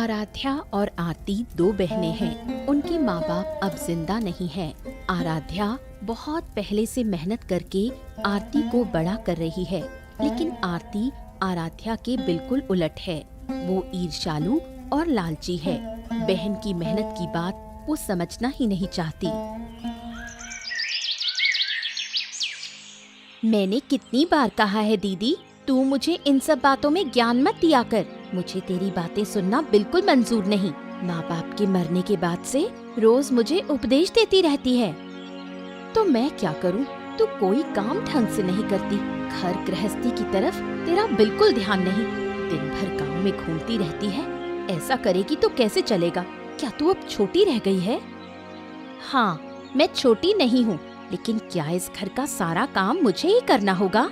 आराध्या और आरती दो बहनें हैं। उनके माँ बाप अब जिंदा नहीं हैं। आराध्या बहुत पहले से मेहनत करके आरती को बड़ा कर रही है, लेकिन आरती आराध्या के बिल्कुल उलट है। वो ईर्ष्यालु और लालची है। बहन की मेहनत की बात वो समझना ही नहीं चाहती। मैंने कितनी बार कहा है दीदी, तू मुझे इन सब बातों में ज्ञान मत दिया कर। मुझे तेरी बातें सुनना बिल्कुल मंजूर नहीं। माँ बाप के मरने के बाद से रोज मुझे उपदेश देती रहती है। तो मैं क्या करूँ? तू कोई काम ढंग से नहीं करती। घर गृहस्थी की तरफ तेरा बिल्कुल ध्यान नहीं। दिन भर गाँव में घूमती रहती है। ऐसा करेगी तो कैसे चलेगा? क्या तू अब छोटी रह गई है? हाँ, मैं छोटी नहीं हूँ, लेकिन क्या इस घर का सारा काम मुझे ही करना होगा?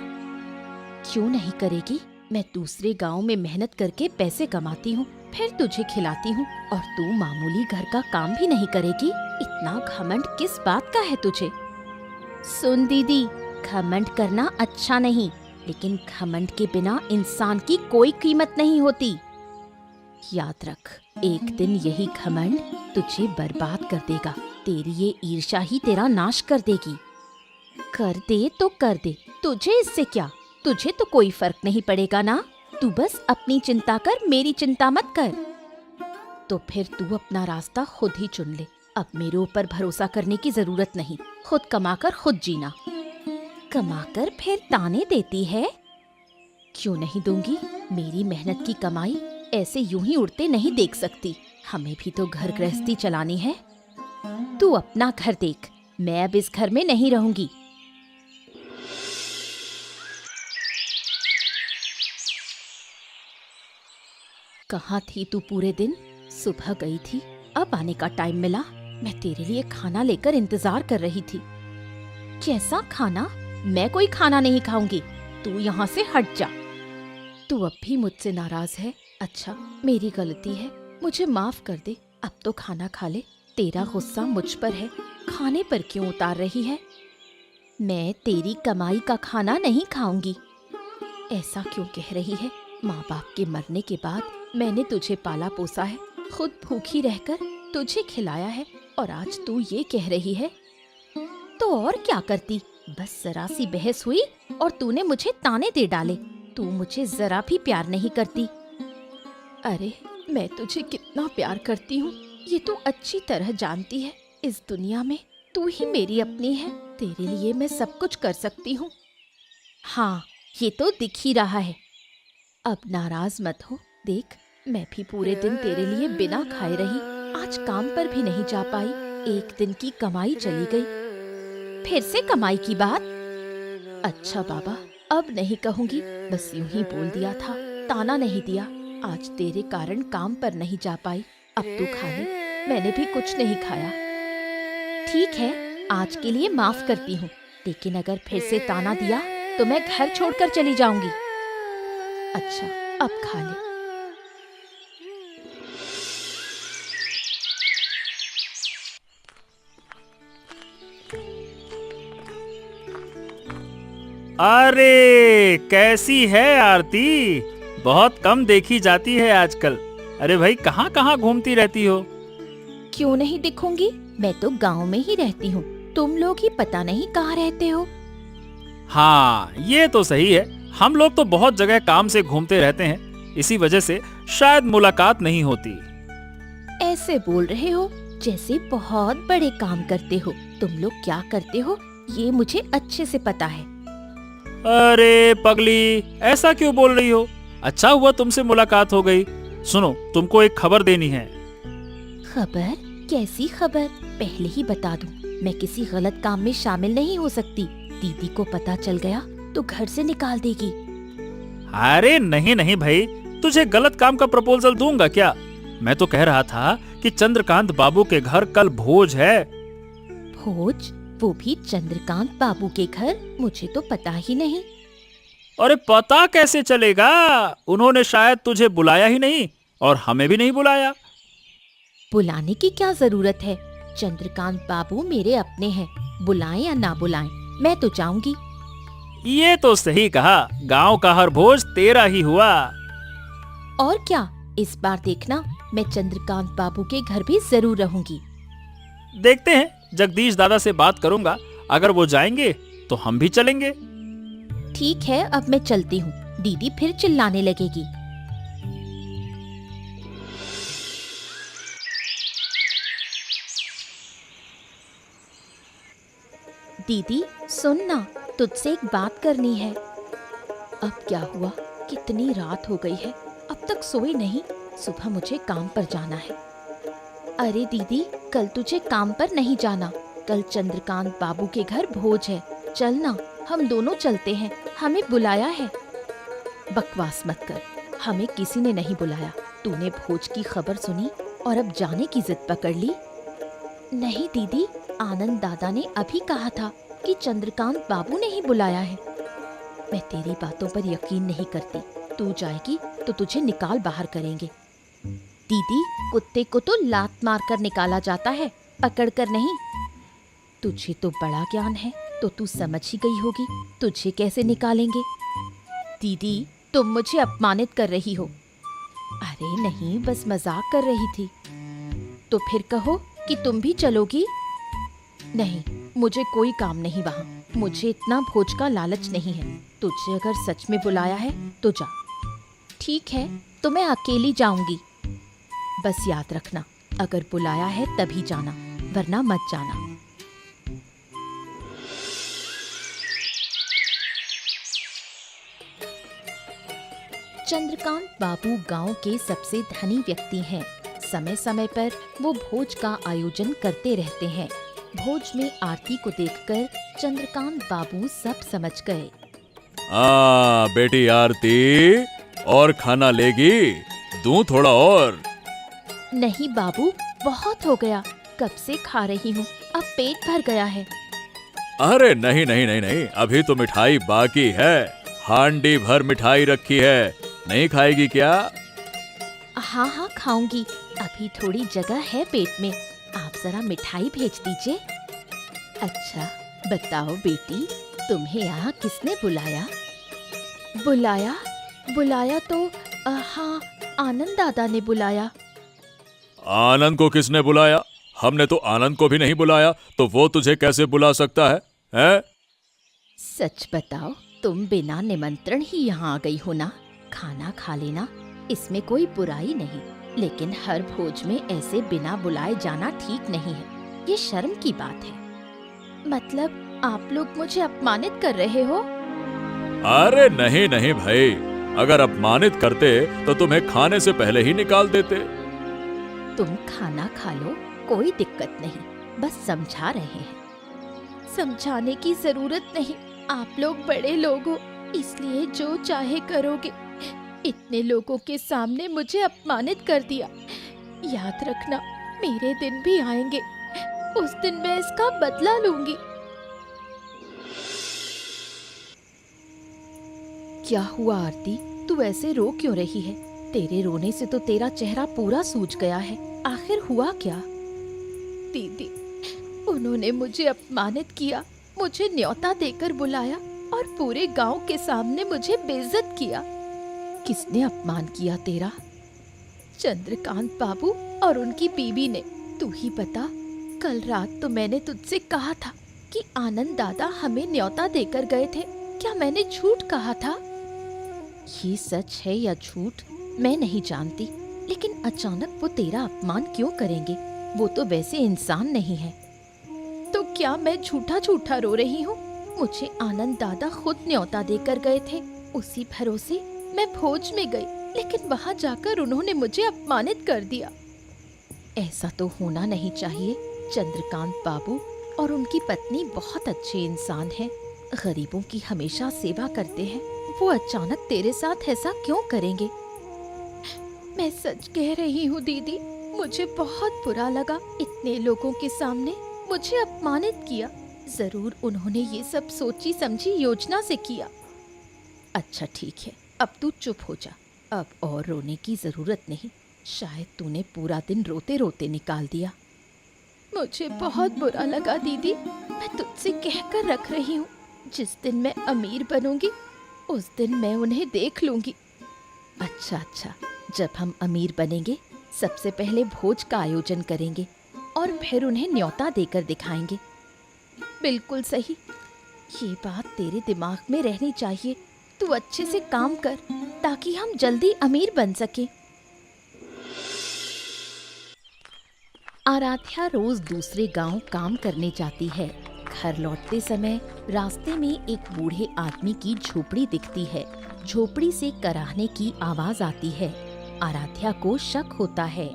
क्यों नहीं करेगी? मैं दूसरे गांव में मेहनत करके पैसे कमाती हूँ, फिर तुझे खिलाती हूँ, और तू मामूली घर का काम भी नहीं करेगी। इतना घमंड किस बात का है तुझे? सुन दीदी, घमंड करना अच्छा नहीं, लेकिन घमंड के बिना इंसान की कोई कीमत नहीं होती। याद रख, एक दिन यही घमंड तुझे बर्बाद कर देगा। तेरी ये ईर्ष्या ही तेरा नाश कर देगी। कर दे तो कर दे, तुझे इससे क्या? तुझे तो कोई फर्क नहीं पड़ेगा ना। तू बस अपनी चिंता कर, मेरी चिंता मत कर। तो फिर तू अपना रास्ता खुद ही चुन ले। अब मेरे ऊपर भरोसा करने की जरूरत नहीं। खुद कमाकर खुद जीना। कमाकर फिर ताने देती है? क्यों नहीं दूंगी? मेरी मेहनत की कमाई ऐसे यूं ही उड़ते नहीं देख सकती। हमें भी तो घर गृहस्थी चलानी है। तू अपना घर देख, मैं अब इस घर में नहीं रहूंगी। कहाँ थी तू पूरे दिन? सुबह गई थी, अब आने का टाइम मिला। मैं तेरे लिए खाना लेकर इंतजार कर रही थी। कैसा खाना? मैं कोई खाना नहीं खाऊंगी। तू यहाँ से हट जा। तू अब भी मुझसे नाराज है? अच्छा, मेरी गलती है, मुझे माफ कर दे। अब तो खाना खा ले। तेरा गुस्सा मुझ पर है, खाने पर क्यों उतार रही है? मैं तेरी कमाई का खाना नहीं खाऊंगी। ऐसा क्यों कह रही है? माँ बाप के मरने के बाद मैंने तुझे पाला पोसा है, खुद भूखी रहकर तुझे खिलाया है, और आज तू ये कह रही है? तो और क्या करती? बस जरा सी बहस हुई और तूने मुझे ताने दे डाले। तू मुझे जरा भी प्यार नहीं करती। अरे, मैं तुझे कितना प्यार करती हूँ ये तू अच्छी तरह जानती है। इस दुनिया में तू ही मेरी अपनी है। तेरे लिए मैं सब कुछ कर सकती हूँ। हाँ, ये तो दिख ही रहा है। अब नाराज मत हो। देख, मैं भी पूरे दिन तेरे लिए बिना खाए रही। आज काम पर भी नहीं जा पाई। एक दिन की कमाई चली गई। फिर से कमाई की बात? अच्छा बाबा, अब नहीं कहूँगी। बस यूं ही बोल दिया था, ताना नहीं दिया। आज तेरे कारण काम पर नहीं जा पाई। अब तू खा ले। मैंने भी कुछ नहीं खाया। ठीक है, आज के लिए माफ करती हूँ, लेकिन अगर फिर से ताना दिया तो मैं घर छोड़कर चली जाऊंगी। अच्छा, अब खा ले। अरे, कैसी है आरती? बहुत कम देखी जाती है आजकल। अरे भाई, कहाँ कहाँ घूमती रहती हो? क्यों नहीं दिखूंगी? मैं तो गांव में ही रहती हूँ। तुम लोग ही पता नहीं कहाँ रहते हो। हाँ, ये तो सही है। हम लोग तो बहुत जगह काम से घूमते रहते हैं, इसी वजह से शायद मुलाकात नहीं होती। ऐसे बोल रहे हो जैसे बहुत बड़े काम करते हो। तुम लोग क्या करते हो ये मुझे अच्छे से पता है। अरे पगली, ऐसा क्यों बोल रही हो? अच्छा हुआ तुमसे मुलाकात हो गई। सुनो, तुमको एक खबर देनी है। खबर? कैसी खबर? पहले ही बता दूं, मैं किसी गलत काम में शामिल नहीं हो सकती। दीदी को पता चल गया तो घर से निकाल देगी। अरे नहीं नहीं भाई, तुझे गलत काम का प्रपोजल दूंगा क्या? मैं तो कह रहा था कि चंद्रकांत बाबू के घर कल भोज है। भोज? वो भी चंद्रकांत बाबू के घर? मुझे तो पता ही नहीं। अरे पता कैसे चलेगा? उन्होंने शायद तुझे बुलाया ही नहीं और हमें भी नहीं बुलाया। बुलाने की क्या जरूरत है? चंद्रकांत बाबू मेरे अपने हैं। बुलाएं या ना बुलाएं, मैं तो जाऊंगी। ये तो सही कहा, गांव का हर भोज तेरा ही हुआ। और क्या, इस बार देखना मैं चंद्रकांत बाबू के घर भी जरूर रहूंगी। देखते हैं, जगदीश दादा से बात करूंगा, अगर वो जाएंगे तो हम भी चलेंगे। ठीक है, अब मैं चलती हूँ, दीदी फिर चिल्लाने लगेगी। दीदी सुन ना, तुझसे एक बात करनी है। अब क्या हुआ, कितनी रात हो गई है, अब तक सोई नहीं। सुबह मुझे काम पर जाना है। अरे दीदी, कल तुझे काम पर नहीं जाना, कल चंद्रकांत बाबू के घर भोज है, चल ना, हम दोनों चलते हैं, हमें बुलाया है। बकवास मत कर, हमें किसी ने नहीं बुलाया। तूने भोज की खबर सुनी और अब जाने की जिद पकड़ ली। नहीं दीदी, आनंद दादा ने अभी कहा था कि चंद्रकांत बाबू ने ही बुलाया है। मैं तेरी बातों पर यकीन नहीं करती। तू जाएगी तो तुझे निकाल बाहर करेंगे। दीदी, कुत्ते को तो लात मार कर निकाला जाता है, पकड़ कर नहीं। तुझे तो बड़ा ज्ञान है, तो तू समझ ही गई होगी, तुझे कैसे निकालेंगे। दीदी, तुम मुझे अपमानित कर रही हो। अरे नहीं, बस मजाक कर रही थी। तो फिर कहो कि तुम भी चलोगी। नहीं, मुझे कोई काम नहीं वहाँ, मुझे इतना भोज का लालच नहीं है। तुझे अगर सच में बुलाया है तो जा। ठीक है, तो मैं अकेली जाऊंगी। बस याद रखना, अगर बुलाया है तभी जाना, वरना मत जाना। चंद्रकांत बाबू गांव के सबसे धनी व्यक्ति हैं। समय समय पर वो भोज का आयोजन करते रहते हैं। भोज में आरती को देखकर चंद्रकांत बाबू सब समझ गए। बेटी आरती, और खाना लेगी? दूं थोड़ा और? नहीं बाबू, बहुत हो गया, कब से खा रही हूँ, अब पेट भर गया है। अरे नहीं नहीं नहीं नहीं, अभी तो मिठाई बाकी है, हांडी भर मिठाई रखी है, नहीं खाएगी क्या? हाँ हाँ खाऊंगी, अभी थोड़ी जगह है पेट में, आप जरा मिठाई भेज दीजिए। अच्छा बताओ बेटी, तुम्हें यहाँ किसने बुलाया? बुलाया तो हाँ, आनंद दादा ने बुलाया। आनंद को किसने बुलाया? हमने तो आनंद को भी नहीं बुलाया, तो वो तुझे कैसे बुला सकता है, हैं? सच बताओ, तुम बिना निमंत्रण ही यहाँ आ गई हो ना? खाना खा लेना, इसमें कोई बुराई नहीं, लेकिन हर भोज में ऐसे बिना बुलाए जाना ठीक नहीं है, ये शर्म की बात है। मतलब आप लोग मुझे अपमानित कर रहे हो? अरे नहीं नहीं भाई, अगर अपमानित करते तो तुम्हें खाने से पहले ही निकाल देते। तुम खाना खा लो, कोई दिक्कत नहीं, बस समझा रहे हैं। समझाने की जरूरत नहीं, आप लोग बड़े लोग हो, इसलिए जो चाहे करोगे। इतने लोगों के सामने मुझे अपमानित कर दिया। याद रखना, मेरे दिन भी आएंगे, उस दिन मैं इसका बदला लूंगी। क्या हुआ आरती, तू ऐसे रो क्यों रही है? तेरे रोने से तो तेरा चेहरा पूरा सूज गया है, आखिर हुआ क्या? दीदी, उन्होंने मुझे अपमानित किया, मुझे न्योता देकर बुलाया और पूरे गांव के सामने मुझे बेइज्जत किया। किसने अपमान किया तेरा? चंद्रकांत बाबू और उनकी बीवी ने। तू ही बता, कल रात तो मैंने तुझसे कहा था कि आनंद दादा हमें न्योता देकर गए थे, क्या मैंने झूठ कहा था? ये सच है या झूठ मैं नहीं जानती, लेकिन अचानक वो तेरा अपमान क्यों करेंगे? वो तो वैसे इंसान नहीं है। तो क्या मैं झूठा झूठा रो रही हूँ? मुझे आनंद दादा खुद न्योता देकर गए थे, उसी भरोसे मैं भोज में गई, लेकिन वहाँ जाकर उन्होंने मुझे अपमानित कर दिया। ऐसा तो होना नहीं चाहिए। चंद्रकांत बाबू और उनकी पत्नी बहुत अच्छे इंसान हैं, गरीबों की हमेशा सेवा करते हैं, वो अचानक तेरे साथ ऐसा क्यों करेंगे? मैं सच कह रही हूँ दीदी, मुझे बहुत बुरा लगा, इतने लोगों के सामने मुझे अपमानित किया। जरूर उन्होंने ये सब सोची समझी योजना से किया। अच्छा ठीक है, अब तू चुप हो जा, अब और रोने की जरूरत नहीं, शायद तूने पूरा दिन रोते रोते निकाल दिया। मुझे बहुत बुरा लगा दीदी, मैं तुझसे कहकर रख रही हूँ, जिस दिन मैं अमीर बनूंगी उस दिन मैं उन्हें देख लूंगी। अच्छा, जब हम अमीर बनेंगे सबसे पहले भोज का आयोजन करेंगे और फिर उन्हें न्योता देकर दिखाएंगे। बिल्कुल सही, ये बात तेरे दिमाग में रहनी चाहिए। तू अच्छे से काम कर ताकि हम जल्दी अमीर बन सके। आराध्या रोज दूसरे गांव काम करने जाती है। घर लौटते समय रास्ते में एक बूढ़े आदमी की झोपड़ी दिखती है। झोपड़ी से कराहने की आवाज आती है। आराध्या को शक होता है।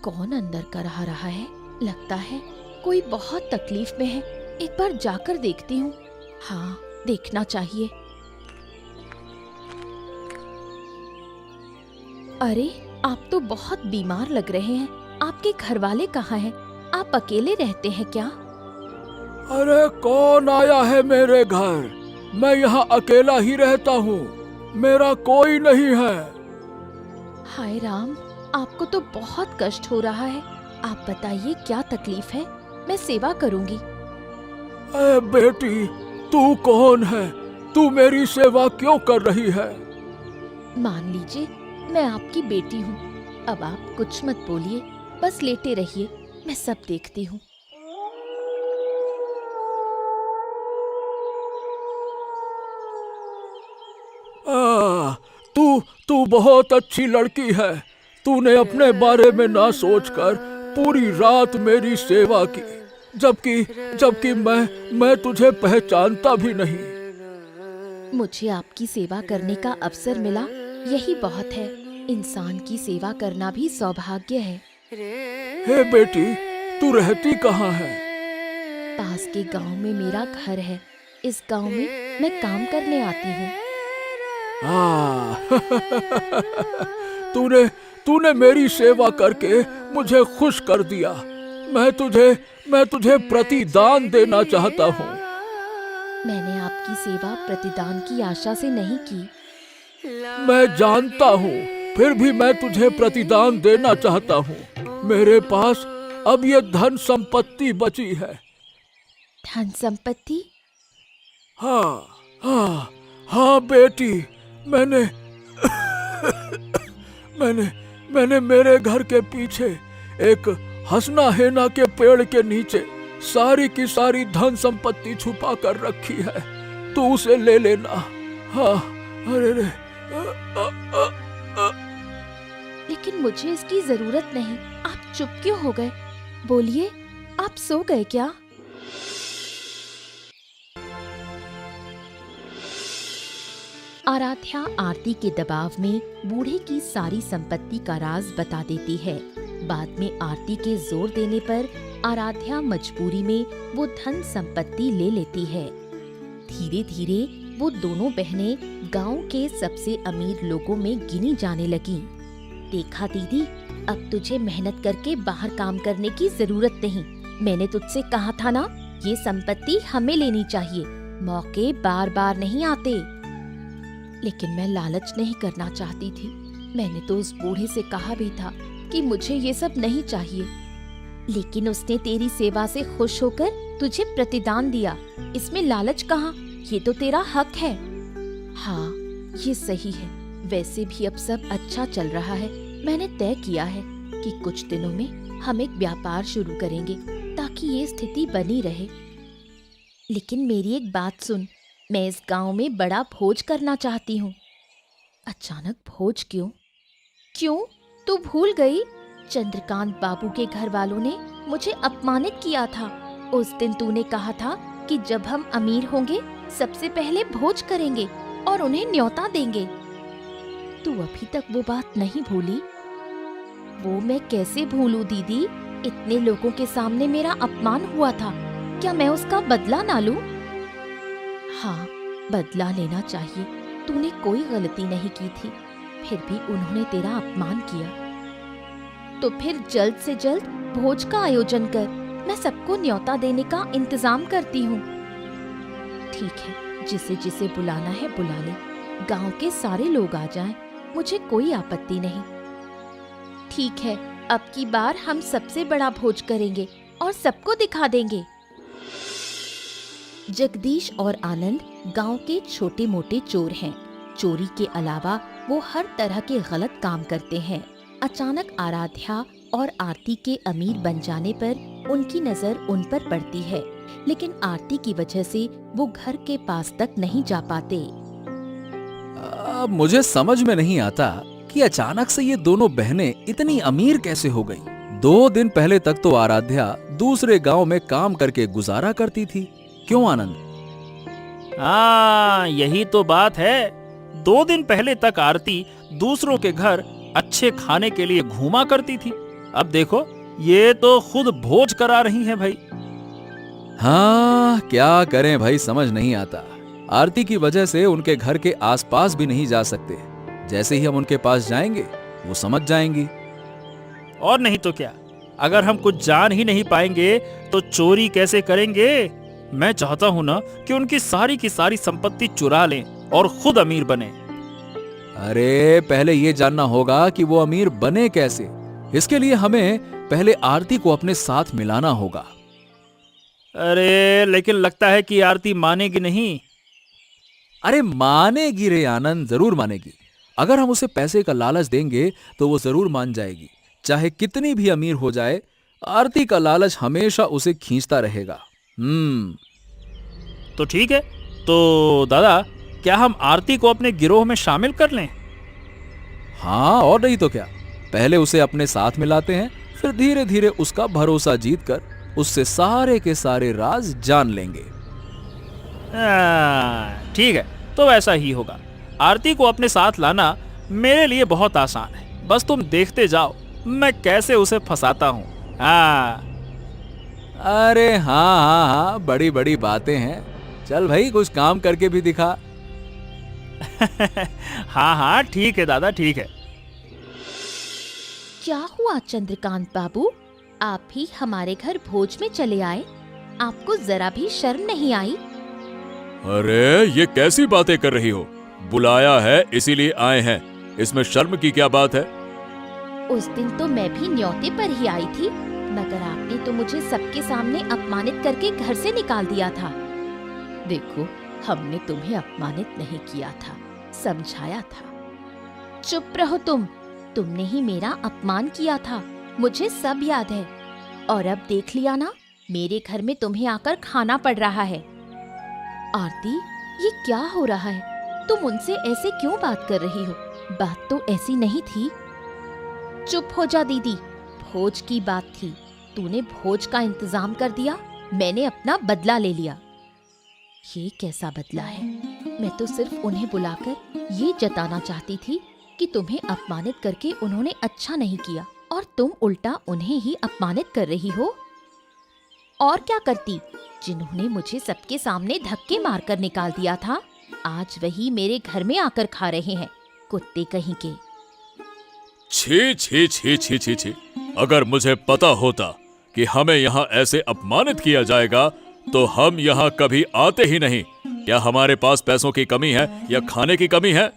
कौन अंदर कराह रहा है? लगता है कोई बहुत तकलीफ में है। एक बार जाकर देखती हूँ। हाँ, देखना चाहिए। अरे, आप तो बहुत बीमार लग रहे हैं। आपके घर वाले कहाँ हैं? आप अकेले रहते हैं क्या? अरे कौन आया है मेरे घर? मैं यहाँ अकेला ही रहता हूँ, मेरा कोई नहीं है। हाय राम, आपको तो बहुत कष्ट हो रहा है। आप बताइए क्या तकलीफ है, मैं सेवा करूंगी। अरे बेटी, तू कौन है? तू मेरी सेवा क्यों कर रही है? मान लीजिए मैं आपकी बेटी हूँ। अब आप कुछ मत बोलिए, बस लेटे रहिए, मैं सब देखती हूँ। तू बहुत अच्छी लड़की है। तूने अपने बारे में ना सोचकर पूरी रात मेरी सेवा की, जबकि मैं तुझे पहचानता भी नहीं। मुझे आपकी सेवा करने का अवसर मिला, यही बहुत है। इंसान की सेवा करना भी सौभाग्य है। हे बेटी, तू रहती कहाँ है? पास के गांव में मेरा घर है। इस गांव में मैं काम करने आती हूँ। तूने मेरी सेवा करके मुझे खुश कर दिया। मैं तुझे प्रतिदान देना चाहता हूँ। मैंने आपकी सेवा प्रतिदान की आशा से नहीं की। मैं जानता हूँ, फिर भी मैं तुझे प्रतिदान देना चाहता हूँ। मेरे पास अब ये धन संपत्ति बची है। धन संपत्ति? हाँ बेटी, मैंने मेरे घर के पीछे एक हसना हेना के पेड़ के नीचे सारी की सारी धन संपत्ति छुपा कर रखी है। तू उसे ले लेना। हाँ, अरे लेकिन मुझे इसकी जरूरत नहीं। आप चुप क्यों हो गए? बोलिए, आप सो गए क्या? आराध्या आरती के दबाव में बूढ़े की सारी संपत्ति का राज बता देती है। बाद में आरती के जोर देने पर आराध्या मजबूरी में वो धन संपत्ति ले लेती है। धीरे धीरे वो दोनों बहनें गांव के सबसे अमीर लोगों में गिनी जाने लगीं। देखा दीदी, अब तुझे मेहनत करके बाहर काम करने की जरूरत नहीं। मैंने तुझसे कहा था ना, ये संपत्ति हमें लेनी चाहिए। मौके बार बार नहीं आते। लेकिन मैं लालच नहीं करना चाहती थी। मैंने तो उस बूढ़े से कहा भी था कि मुझे ये सब नहीं चाहिए, लेकिन उसने तेरी सेवा से खुश होकर तुझे प्रतिदान दिया। इसमें लालच कहाँ? ये तो तेरा हक है। हाँ, ये सही है। वैसे भी अब सब अच्छा चल रहा है। मैंने तय किया है कि कुछ दिनों में हम एक व्यापार शुरू करेंगे ताकि ये स्थिति बनी रहे। लेकिन मेरी एक बात सुन, मैं इस गांव में बड़ा भोज करना चाहती हूँ। अचानक भोज क्यों? क्यों? तू भूल गई? चंद्रकांत बाबू के घर वालों ने मुझे अपमानित किया था। उस दिन तूने कहा था कि जब हम अमीर होंगे सबसे पहले भोज करेंगे और उन्हें न्योता देंगे। तू अभी तक वो बात नहीं भूली? वो मैं कैसे भूलूं दीदी? इतने लोगों के सामने मेरा अपमान हुआ था, क्या मैं उसका बदला ना लूं? हाँ, बदला लेना चाहिए। तूने कोई गलती नहीं की थी, फिर भी उन्होंने तेरा अपमान किया। तो फिर जल्द से जल्द भोज का आयोजन कर। मैं सबको न्योता देने का इंतजाम करती हूँ। ठीक है, जिसे जिसे बुलाना है बुला ले। गांव के सारे लोग आ जाएं, मुझे कोई आपत्ति नहीं। ठीक है, अब की बार हम सबसे बड़ा भोज करेंगे और सबको दिखा देंगे। जगदीश और आनंद गांव के छोटे मोटे चोर हैं। चोरी के अलावा वो हर तरह के गलत काम करते हैं। अचानक आराध्या और आरती के अमीर बन जाने पर उनकी नजर उन पर पड़ती है, लेकिन आरती की वजह से वो घर के पास तक नहीं जा पाते। अब मुझे समझ में नहीं आता कि अचानक से ये दोनों बहनें इतनी अमीर कैसे हो गई। 2 दिन पहले तक तो आराध्या दूसरे गांव में काम करके गुजारा करती थी। क्यों आनंद? हाँ, यही तो बात है। 2 दिन पहले तक आरती दूसरों के घर अच्छे खाने के लिए घूमा करती थी। अब देखो, ये तो खुद भोज करा रही हैं भाई। हाँ, क्या करें भाई, समझ नहीं आता। आरती की वजह से उनके घर के आसपास भी नहीं जा सकते। जैसे ही हम उनके पास जाएंगे वो समझ जाएंगी। और नहीं तो क्या, अगर हम कुछ जान ही नहीं पाएंगे तो चोरी कैसे करेंगे। मैं चाहता हूं ना कि उनकी सारी की सारी संपत्ति चुरा लें और खुद अमीर बने। अरे पहले ये जानना होगा कि वो अमीर बने कैसे। इसके लिए हमें पहले आरती को अपने साथ मिलाना होगा। अरे लेकिन लगता है कि आरती मानेगी नहीं। अरे मानेगी रे आनंद, जरूर मानेगी। अगर हम उसे पैसे का लालच देंगे तो वो जरूर मान जाएगी। चाहे कितनी भी अमीर हो जाए, आरती का लालच हमेशा उसे खींचता रहेगा। तो ठीक है, तो दादा, क्या हम आरती को अपने गिरोह में शामिल कर लें? हाँ, और नहीं तो क्या। पहले उसे अपने साथ मिलाते हैं, फिर धीरे धीरे उसका भरोसा जीतकर उससे सारे के सारे राज जान लेंगे। ठीक है, तो वैसा ही होगा। आरती को अपने साथ लाना मेरे लिए बहुत आसान है। बस तुम देखते जाओ मैं कैसे उसे फंसाता हूँ। अरे हाँ हाँ हाँ, बड़ी बड़ी बातें हैं। चल भाई, कुछ काम करके भी दिखा। हाँ हाँ, ठीक है दादा, ठीक है। क्या हुआ चंद्रकांत बाबू, आप ही हमारे घर भोज में चले आए? आपको जरा भी शर्म नहीं आई? अरे ये कैसी बातें कर रही हो? बुलाया है इसीलिए आए हैं, इसमें शर्म की क्या बात है? उस दिन तो मैं भी न्योते पर ही आई थी, मगर आपने तो मुझे सबके सामने अपमानित करके घर से निकाल दिया था। देखो, हमने तुम्हें अपमानित नहीं किया था, समझाया था। चुप रहो तुमने ही मेरा अपमान किया था, मुझे सब याद है। और अब देख लिया ना, मेरे घर में तुम्हें आकर खाना पड़ रहा है। आरती, ये क्या हो रहा है? तुम उनसे ऐसे क्यों बात कर रही हो? बात तो ऐसी नहीं थी। चुप हो जा दीदी, भोज की बात थी। तूने भोज का इंतजाम कर दिया, मैंने अपना बदला ले लिया। ये कैसा बदला है? मैं तो सिर्फ उन्हें बुलाकर ये जताना चाहती थी कि तुम्हें अपमानित करके उन्होंने अच्छा नहीं किया, और तुम उल्टा उन्हें ही अपमानित कर रही हो। और क्या करती, जिन्होंने मुझे सबके सामने धक्के मारकर निकाल दिया था, आज वही मेरे घर में आकर खा रहे हैं, कुत्ते कहीं के। छी छी छी छी छी छी, अगर मुझे पता होता कि हमें यहाँ ऐसे अपमानित किया जाएगा तो हम यहाँ कभी आते ही नहीं। क्या हमारे पास पैसों की कमी है या खाने की कमी है?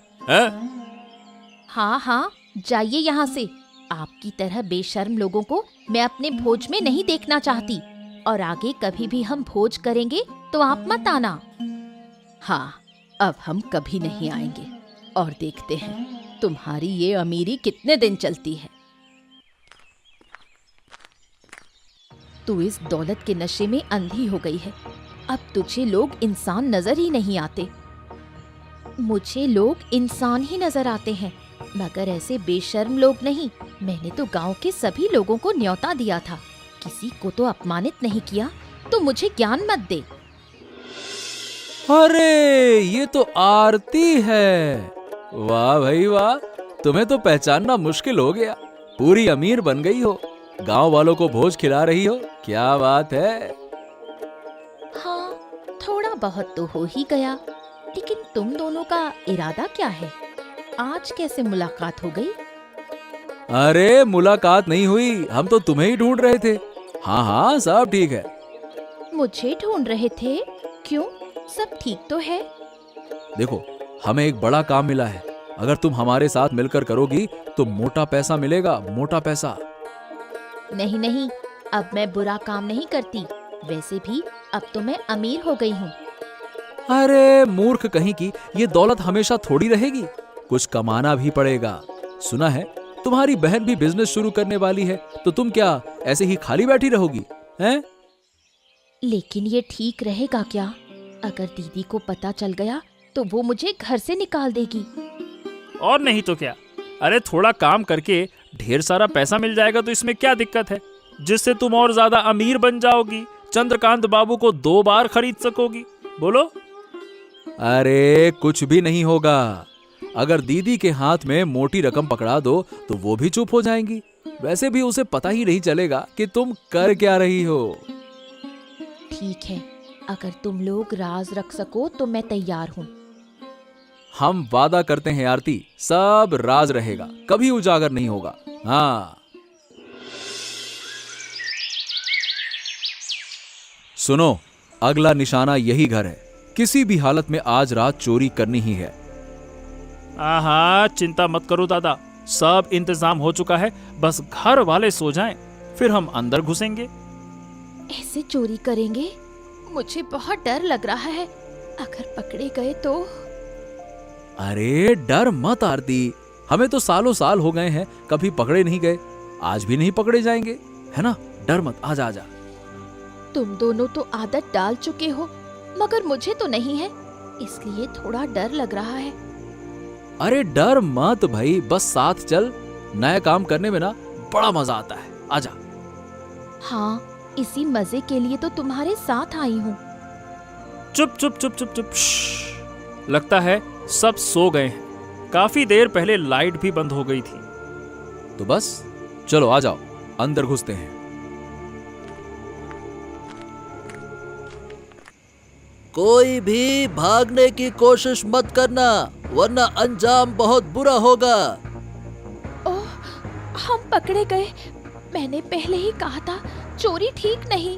हाँ हाँ, जाइए यहाँ से। आपकी तरह बेशर्म लोगों को मैं अपने भोज में नहीं देखना चाहती, और आगे कभी भी हम भोज करेंगे तो आप मत आना। हाँ, अब हम कभी नहीं आएंगे, और देखते हैं तुम्हारी ये अमीरी कितने दिन चलती है। तू इस दौलत के नशे में अंधी हो गई है। अब तुझे लोग इंसान नजर ही नहीं आते। मुझे लोग इंसान ही नजर आते हैं, मगर ऐसे बेशर्म लोग नहीं। मैंने तो गांव के सभी लोगों को न्योता दिया था, किसी को तो अपमानित नहीं किया। तो मुझे ज्ञान मत दे। अरे ये तो आरती है। वाह भाई वाह, तुम्हें तो पहचानना मुश्किल हो गया। पूरी अमीर बन गई हो, गांव वालों को भोज खिला रही हो। क्या बात है। हाँ, थोड़ा बहुत तो हो ही गया, लेकिन तुम दोनों का इरादा क्या है? आज कैसे मुलाकात हो गई? अरे मुलाकात नहीं हुई, हम तो तुम्हें ही ढूंढ रहे थे। हाँ हाँ, सब ठीक है। मुझे ढूंढ रहे थे? क्यों, सब ठीक तो है? देखो, हमें एक बड़ा काम मिला है। अगर तुम हमारे साथ मिलकर करोगी तो मोटा पैसा मिलेगा, मोटा पैसा। नहीं नहीं, अब मैं बुरा काम नहीं करती। वैसे भी अब तो मैं अमीर हो गई हूँ। अरे मूर्ख कहीं की, ये दौलत हमेशा थोड़ी रहेगी, कुछ कमाना भी पड़ेगा। सुना है तुम्हारी बहन भी बिजनेस शुरू करने वाली है, तो तुम क्या ऐसे ही खाली बैठी रहोगी? हैं? लेकिन ये ठीक रहेगा क्या? अगर दीदी को पता चल गया तो वो मुझे घर से निकाल देगी। और नहीं तो क्या। अरे थोड़ा काम करके ढेर सारा पैसा मिल जाएगा तो इसमें क्या दिक्कत है, जिससे तुम और ज्यादा अमीर बन जाओगी, चंद्रकांत बाबू को 2 बार खरीद सकोगी। बोलो। अरे कुछ भी नहीं होगा। अगर दीदी के हाथ में मोटी रकम पकड़ा दो तो वो भी चुप हो जाएंगी। वैसे भी उसे पता ही नहीं चलेगा कि तुम कर क्या रही हो। ठीक है, अगर तुम लोग राज रख सको तो मैं तैयार हूँ। हम वादा करते हैं आरती, सब राज रहेगा, कभी उजागर नहीं होगा। हाँ सुनो, अगला निशाना यही घर है। किसी भी हालत में आज रात चोरी करनी ही है। आहा, चिंता मत करो दादा, सब इंतजाम हो चुका है। बस घर वाले सो जाएं, फिर हम अंदर घुसेंगे। ऐसे चोरी करेंगे? मुझे बहुत डर लग रहा है, अगर पकड़े गए तो। अरे डर मत आरती, हमें तो सालों साल हो गए हैं, कभी पकड़े नहीं गए, आज भी नहीं पकड़े जाएंगे, है ना? डर मत, आजा आजा। तुम दोनों तो आदत डाल चुके हो, मगर मुझे तो नहीं है, इसलिए थोड़ा डर लग रहा है। अरे डर मत भाई, बस साथ चल। नया काम करने में ना बड़ा मजा आता है, आजा। हाँ, इसी मजे के लिए तो तुम्हारे साथ आई हूँ। चुप चुप चुप चुप चुप। श्श्श। लगता है सब सो गए हैं। काफी देर पहले लाइट भी बंद हो गई थी। तो बस चलो आ जाओ, अंदर घुसते हैं। कोई भी भागने की कोशिश मत करना, वरना अंजाम बहुत बुरा होगा। ओह, हम पकड़े गए। मैंने पहले ही कहा था, चोरी ठीक नहीं।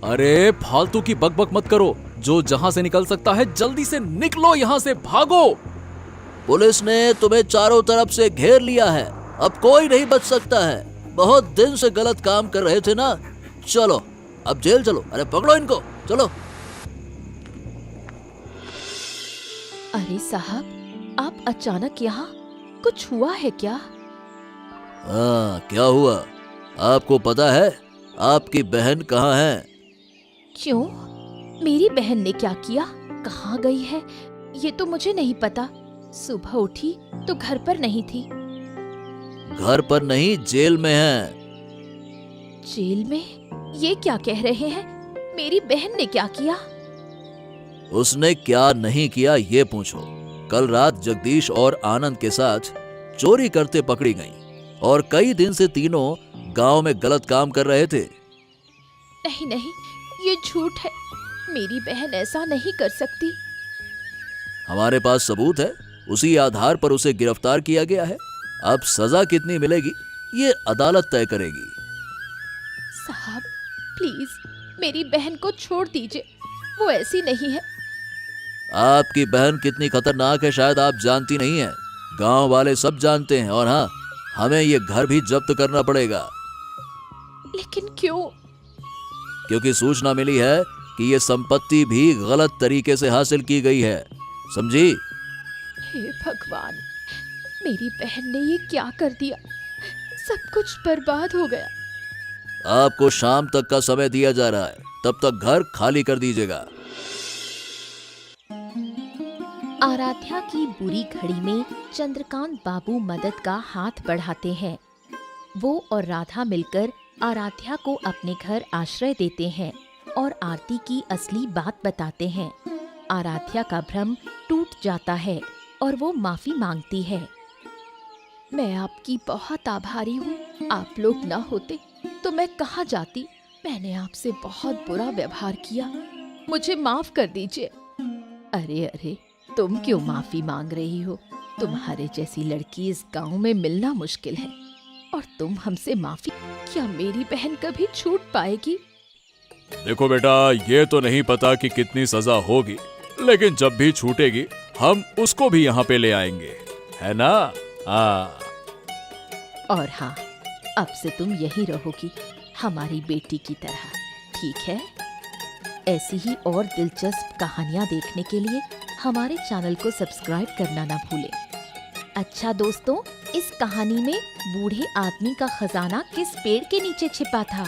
अरे फालतू की बकबक मत करो, जो जहां से निकल सकता है जल्दी से निकलो, यहां से भागो। पुलिस ने तुम्हें चारों तरफ से घेर लिया है, अब कोई नहीं बच सकता है। बहुत दिन से गलत काम कर रहे थे ना, चलो अब जेल चलो। अरे पकड़ो इनको, चलो। अरे साहब, आप अचानक यहाँ? कुछ हुआ है क्या? हाँ, क्या हुआ? आपको पता है आपकी बहन कहाँ है? क्यों? मेरी बहन ने क्या किया? कहाँ गई है? ये तो मुझे नहीं पता। सुबह उठी तो घर पर नहीं थी। घर पर नहीं, जेल में है। जेल में? ये क्या कह रहे हैं? मेरी बहन ने क्या किया? उसने क्या नहीं किया ये पूछो। कल रात जगदीश और आनंद के साथ चोरी करते पकड़ी गईं और कई दिन से तीनों गांव में गलत काम कर रहे थे। नहीं नहीं, ये झूठ है। मेरी बहन ऐसा नहीं कर सकती। हमारे पास सबूत है, उसी आधार पर उसे गिरफ्तार किया गया है। अब सजा कितनी मिलेगी ये अदालत तय करेगी। साहब प्लीज, मेरी बहन को छोड़ दीजिए, वो ऐसी नहीं है। आपकी बहन कितनी खतरनाक है शायद आप जानती नहीं है। गांव वाले सब जानते हैं, और हाँ, हमें ये घर भी जब्त करना पड़ेगा। लेकिन क्यों? क्योंकि सूचना मिली है कि ये संपत्ति भी गलत तरीके से हासिल की गई है, समझी? हे भगवान, मेरी बहन ने ये क्या कर दिया? सब कुछ बर्बाद हो गया। आपको शाम तक का समय दिया जा रहा है, तब तक घर खाली कर दीजिएगा। आराध्या की बुरी घड़ी में चंद्रकांत बाबू मदद का हाथ बढ़ाते हैं। वो और राधा मिलकर आराध्या को अपने घर आश्रय देते हैं और आरती की असली बात बताते हैं। आराध्या का भ्रम टूट जाता है और वो माफी मांगती है। मैं आपकी बहुत आभारी हूँ। आप लोग न होते तो मैं कहाँ जाती। मैंने आपसे बहुत बुरा व्यवहार किया, मुझे माफ कर दीजिए। अरे अरे, तुम क्यों माफी मांग रही हो? तुम्हारे जैसी लड़की इस गांव में मिलना मुश्किल है, और तुम हमसे माफी? क्या मेरी बहन कभी छूट पाएगी? देखो बेटा, ये तो नहीं पता कि कितनी सजा होगी, लेकिन जब भी छूटेगी हम उसको भी यहाँ पे ले आएंगे, है ना? हाँ। और हाँ, अब से तुम यही रहोगी, हमारी बेटी की तरह, ठीक है? ऐसी ही और दिलचस्प कहानियाँ देखने के लिए हमारे चैनल को सब्सक्राइब करना ना भूलें। अच्छा दोस्तों, इस कहानी में बूढ़े आदमी का खजाना किस पेड़ के नीचे छिपा था?